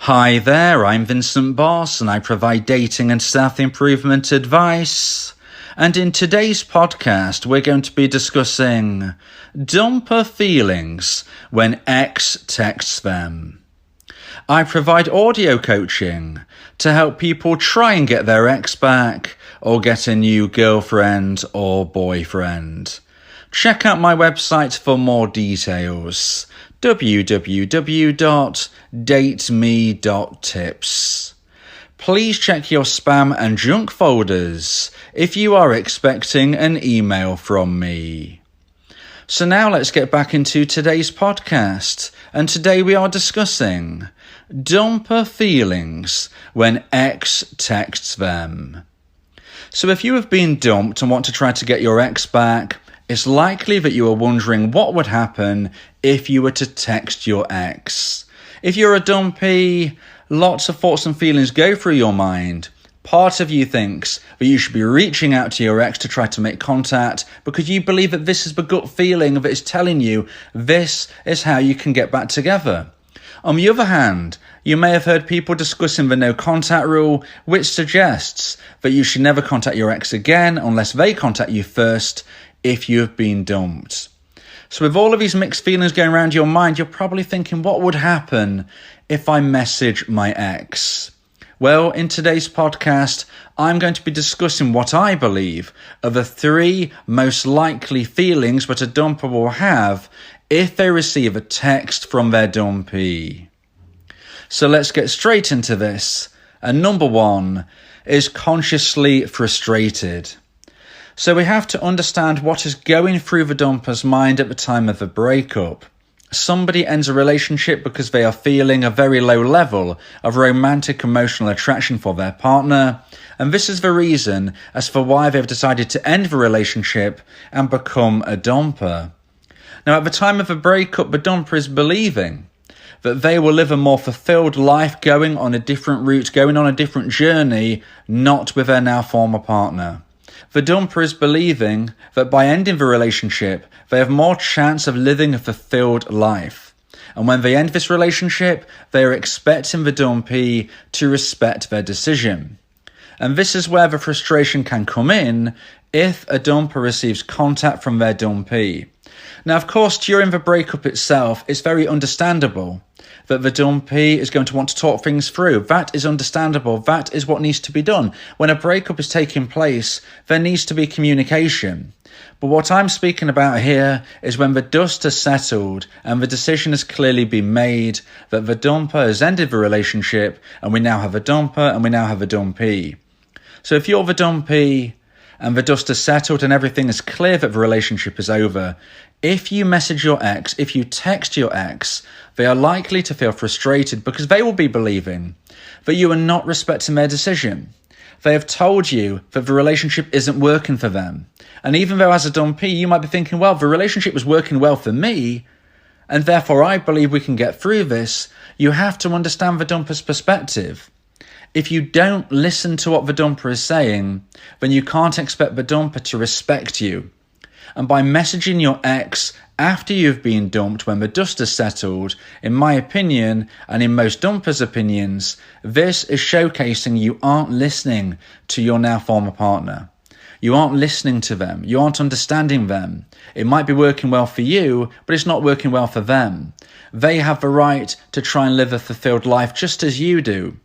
Hi there, I'm Vincent Boss and I provide dating and self-improvement advice. And in today's podcast, we're going to be discussing dumper feelings when ex texts them. I provide audio coaching to help people try and get their ex back or get a new girlfriend or boyfriend. Check out my website for more details. www.dateme.tips. Please check your spam and junk folders if you are expecting an email from me. So now let's get back into today's podcast, and today we are discussing dumper feelings when ex texts them. So if you have been dumped and want to try to get your ex back, it's likely that you are wondering what would happen if you were to text your ex. If you're a dumpee, lots of thoughts and feelings go through your mind. Part of you thinks that you should be reaching out to your ex to try to make contact because you believe that this is the gut feeling that is telling you this is how you can get back together. On the other hand, you may have heard people discussing the no contact rule, which suggests that you should never contact your ex again unless they contact you first if you have been dumped. So with all of these mixed feelings going around your mind, you're probably thinking, what would happen if I message my ex? Well, in today's podcast, I'm going to be discussing what I believe are the 3 most likely feelings that a dumper will have if they receive a text from their dumpee. So let's get straight into this. And number 1 is consciously frustrated. So we have to understand what is going through the dumper's mind at the time of the breakup. Somebody ends a relationship because they are feeling a very low level of romantic emotional attraction for their partner, and this is the reason as for why they've decided to end the relationship and become a dumper. Now, at the time of the breakup, the dumper is believing that they will live a more fulfilled life, going on a different route, going on a different journey, not with their now former partner. The dumper is believing that by ending the relationship, they have more chance of living a fulfilled life. And when they end this relationship, they are expecting the dumpee to respect their decision. And this is where the frustration can come in if a dumper receives contact from their dumpee. Now, of course, during the breakup itself, it's very understandable that the dumpee is going to want to talk things through. That is understandable. That is what needs to be done. When a breakup is taking place, there needs to be communication. But what I'm speaking about here is when the dust has settled and the decision has clearly been made that the dumper has ended the relationship and we now have a dumper and we now have a dumpee. So if you're the dumpee and the dust has settled and everything is clear that the relationship is over, if you message your ex, if you text your ex, they are likely to feel frustrated because they will be believing that you are not respecting their decision. They have told you that the relationship isn't working for them. And even though as a dumpee, you might be thinking, well, the relationship was working well for me, and therefore I believe we can get through this, you have to understand the dumper's perspective. If you don't listen to what the dumper is saying, then you can't expect the dumper to respect you. And by messaging your ex after you've been dumped when the dust has settled, in my opinion, and in most dumpers' opinions, this is showcasing you aren't listening to your now former partner. You aren't listening to them. You aren't understanding them. It might be working well for you, but it's not working well for them. They have the right to try and live a fulfilled life just as you do.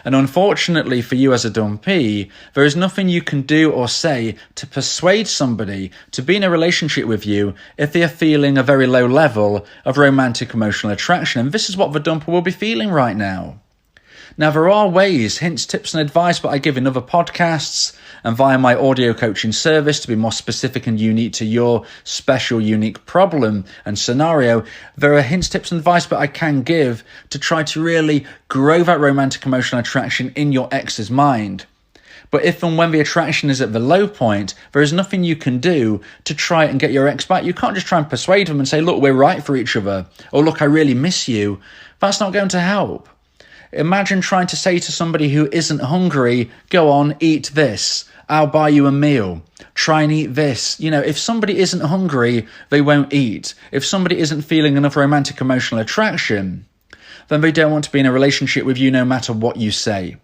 And unfortunately for you as a dumpee, there is nothing you can do or say to persuade somebody to be in a relationship with you if they are feeling a very low level of romantic emotional attraction. And this is what the dumper will be feeling right now. Now, there are ways, hints, tips and advice that I give in other podcasts and via my audio coaching service to be more specific and unique to your special, unique problem and scenario. There are hints, tips and advice that I can give to try to really grow that romantic emotional attraction in your ex's mind. But if and when the attraction is at the low point, there is nothing you can do to try and get your ex back. You can't just try and persuade them and say, look, we're right for each other, or look, I really miss you. That's not going to help. Imagine trying to say to somebody who isn't hungry, go on, eat this. I'll buy you a meal. Try and eat this. You know, if somebody isn't hungry, they won't eat. If somebody isn't feeling enough romantic emotional attraction, then they don't want to be in a relationship with you no matter what you say.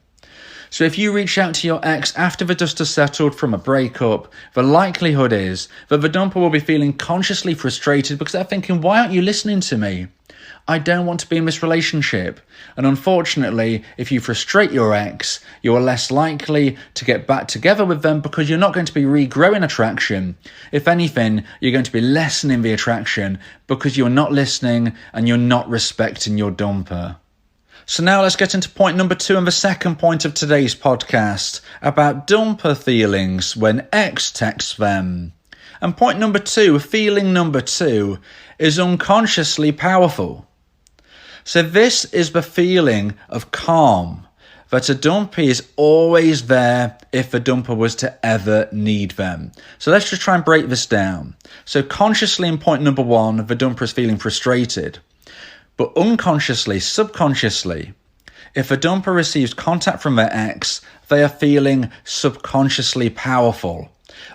So if you reach out to your ex after the dust has settled from a breakup, the likelihood is that the dumper will be feeling consciously frustrated because they're thinking, why aren't you listening to me? I don't want to be in this relationship. And unfortunately, if you frustrate your ex, you're less likely to get back together with them because you're not going to be regrowing attraction. If anything, you're going to be lessening the attraction because you're not listening and you're not respecting your dumper. So now let's get into point number 2 and the second point of today's podcast about dumper feelings when ex texts them. And point number 2, feeling number 2, is unconsciously powerful. So this is the feeling of calm, that a dumpee is always there if the dumper was to ever need them. So let's just try and break this down. So consciously in point number 1, the dumper is feeling frustrated. But unconsciously, subconsciously, if a dumper receives contact from their ex, they are feeling subconsciously powerful.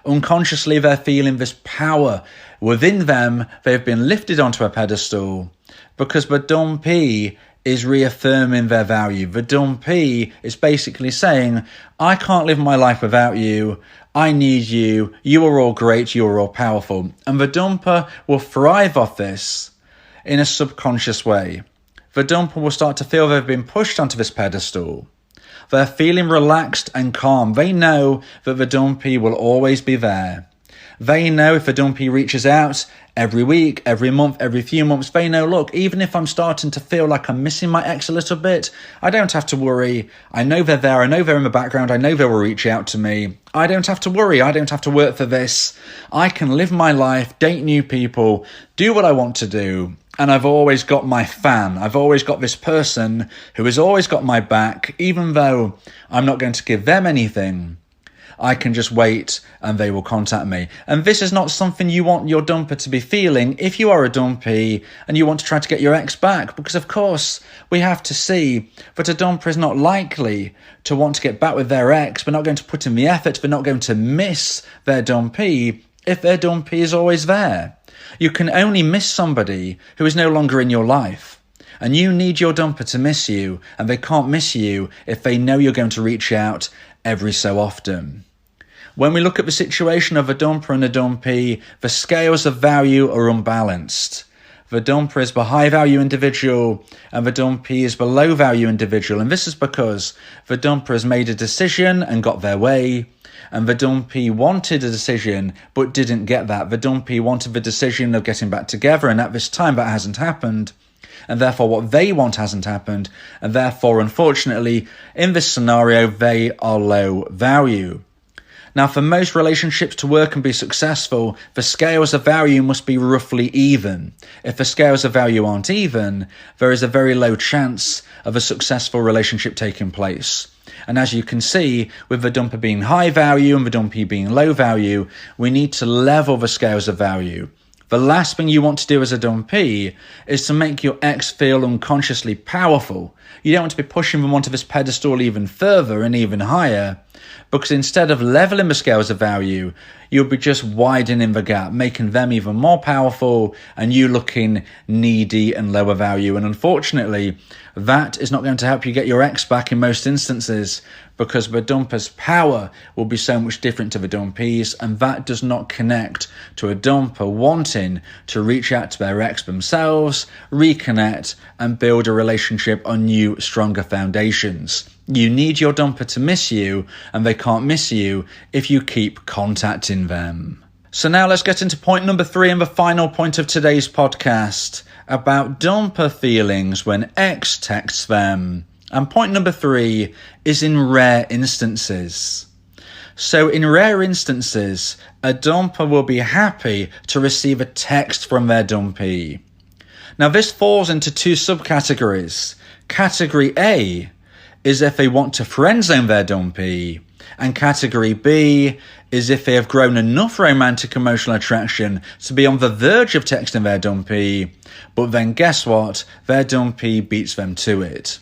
Unconsciously, they're feeling this power within them. They've been lifted onto a pedestal because the dumpee is reaffirming their value. The dumpee is basically saying, I can't live my life without you. I need you. You are all great. You are all powerful. And the dumper will thrive off this in a subconscious way. The dumper will start to feel they've been pushed onto this pedestal. They're feeling relaxed and calm. They know that the dumpee will always be there. They know if the dumpee reaches out every week, every month, every few months, they know, look, even if I'm starting to feel like I'm missing my ex a little bit, I don't have to worry. I know they're there. I know they're in the background. I know they will reach out to me. I don't have to worry. I don't have to work for this. I can live my life, date new people, do what I want to do. And I've always got my fan. I've always got this person who has always got my back, even though I'm not going to give them anything. I can just wait and they will contact me. And this is not something you want your dumper to be feeling if you are a dumpee and you want to try to get your ex back. Because of course, we have to see that a dumper is not likely to want to get back with their ex. They're not going to put in the effort. They're not going to miss their dumpee if their dumpee is always there. You can only miss somebody who is no longer in your life. And you need your dumper to miss you, and they can't miss you if they know you're going to reach out every so often. When we look at the situation of a dumper and a dumpee, the scales of value are unbalanced. The dumper is the high value individual and the dumpee is the low value individual. And this is because the dumper has made a decision and got their way. And the dumpee wanted a decision, but didn't get that. The dumpee wanted the decision of getting back together, and at this time that hasn't happened. And therefore what they want hasn't happened. And therefore, unfortunately, in this scenario, they are low value. Now, for most relationships to work and be successful, the scales of value must be roughly even. If the scales of value aren't even, there is a very low chance of a successful relationship taking place. And as you can see, with the dumper being high value and the dumpee being low value, we need to level the scales of value. The last thing you want to do as a dumpee is to make your ex feel unconsciously powerful. You don't want to be pushing them onto this pedestal even further and even higher, because instead of leveling the scales of value, you'll be just widening the gap, making them even more powerful and you looking needy and lower value. And unfortunately, that is not going to help you get your ex back in most instances, because the dumper's power will be so much different to the dumpee's, and that does not connect to a dumper wanting to reach out to their ex themselves, reconnect, and build a relationship on new, stronger foundations. You need your dumper to miss you, and they can't miss you if you keep contacting them. So now let's get into point number 3 and the final point of today's podcast about dumper feelings when ex texts them. And point number 3 is in rare instances. So in rare instances, a dumper will be happy to receive a text from their dumpee. Now this falls into 2 subcategories. Category A is if they want to friendzone their dumpee, and category B is if they have grown enough romantic emotional attraction to be on the verge of texting their dumpee, but then guess what? Their dumpee beats them to it.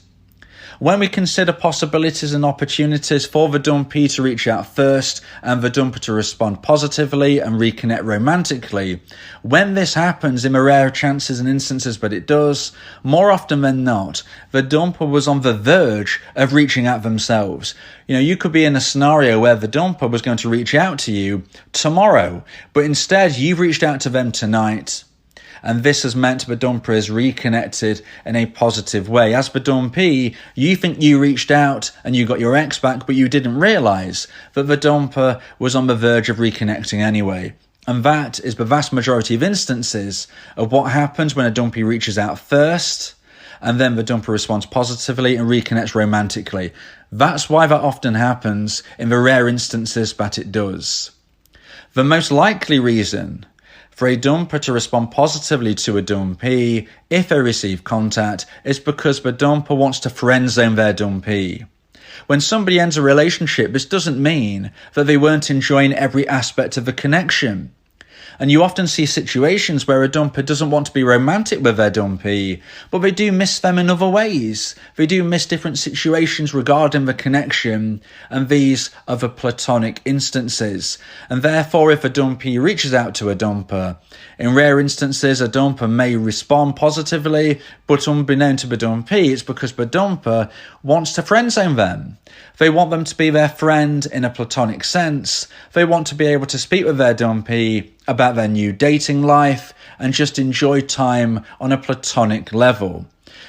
When we consider possibilities and opportunities for the dumpee to reach out first and the dumper to respond positively and reconnect romantically, when this happens, in the rare chances and instances but it does, more often than not, the dumper was on the verge of reaching out themselves. You could be in a scenario where the dumper was going to reach out to you tomorrow, but instead you've reached out to them tonight. And this has meant the dumper is reconnected in a positive way. As the dumpee, you think you reached out and you got your ex back, but you didn't realise that the dumper was on the verge of reconnecting anyway. And that is the vast majority of instances of what happens when a dumpee reaches out first, and then the dumper responds positively and reconnects romantically. That's why that often happens in the rare instances that it does. The most likely reason for a dumper to respond positively to a dumpee if they receive contact is because the dumper wants to friendzone their dumpee. When somebody ends a relationship, this doesn't mean that they weren't enjoying every aspect of the connection. And you often see situations where a dumper doesn't want to be romantic with their dumpee, but they do miss them in other ways. They do miss different situations regarding the connection, and these are the platonic instances. And therefore, if a dumpee reaches out to a dumper, in rare instances, a dumper may respond positively, but unbeknown to the dumpee, it's because the dumper wants to friendzone them. They want them to be their friend in a platonic sense. They want to be able to speak with their dumpee about their new dating life and just enjoy time on a platonic level.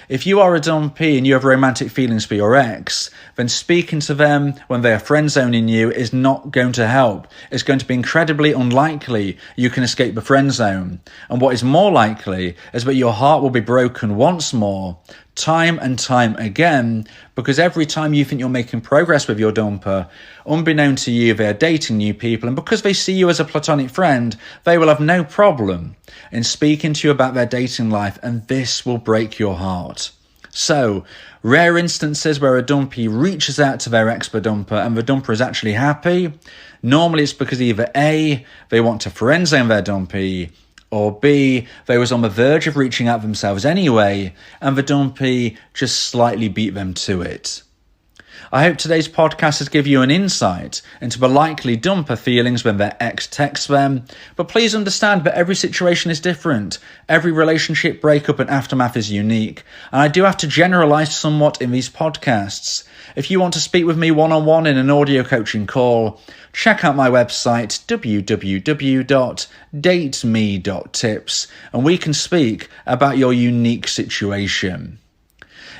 If you are a dumpee and you have romantic feelings for your ex, then speaking to them when they are friend-zoning you is not going to help. It's going to be incredibly unlikely you can escape the friend zone. And what is more likely is that your heart will be broken once more, time and time again, because every time you think you're making progress with your dumper, unbeknown to you, they're dating new people, and because they see you as a platonic friend, they will have no problem in speaking to you about their dating life, and this will break your heart. So, rare instances where a dumpee reaches out to their ex-dumper and the dumper is actually happy, normally it's because either A, they want to friendzone their dumpee, or B, they was on the verge of reaching out themselves anyway, and the dumpee just slightly beat them to it. I hope today's podcast has given you an insight into the likely dumper feelings when their ex texts them, but please understand that every situation is different. Every relationship breakup and aftermath is unique, and I do have to generalise somewhat in these podcasts. If you want to speak with me one-on-one in an audio coaching call, check out my website, www.dateme.tips, and we can speak about your unique situation.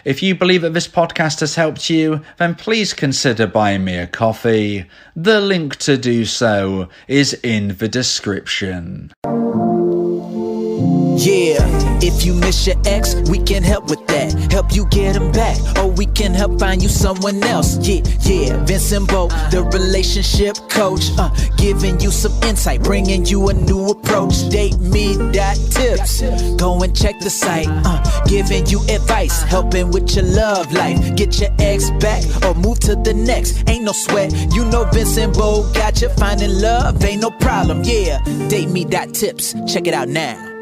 If you believe that this podcast has helped you, then please consider buying me a coffee. The link to do so is in the description. Yeah, if you miss your ex, we can help with that. Help you get him back, or we can help find you someone else. Yeah, Vincent Bo, the relationship coach, giving you some insight, bringing you a new approach. DateMe.tips, go and check the site, giving you advice, helping with your love life. Get your ex back, or move to the next. Ain't no sweat, you know Vincent Bo got you. Finding love ain't no problem. Yeah, DateMe.tips, check it out now.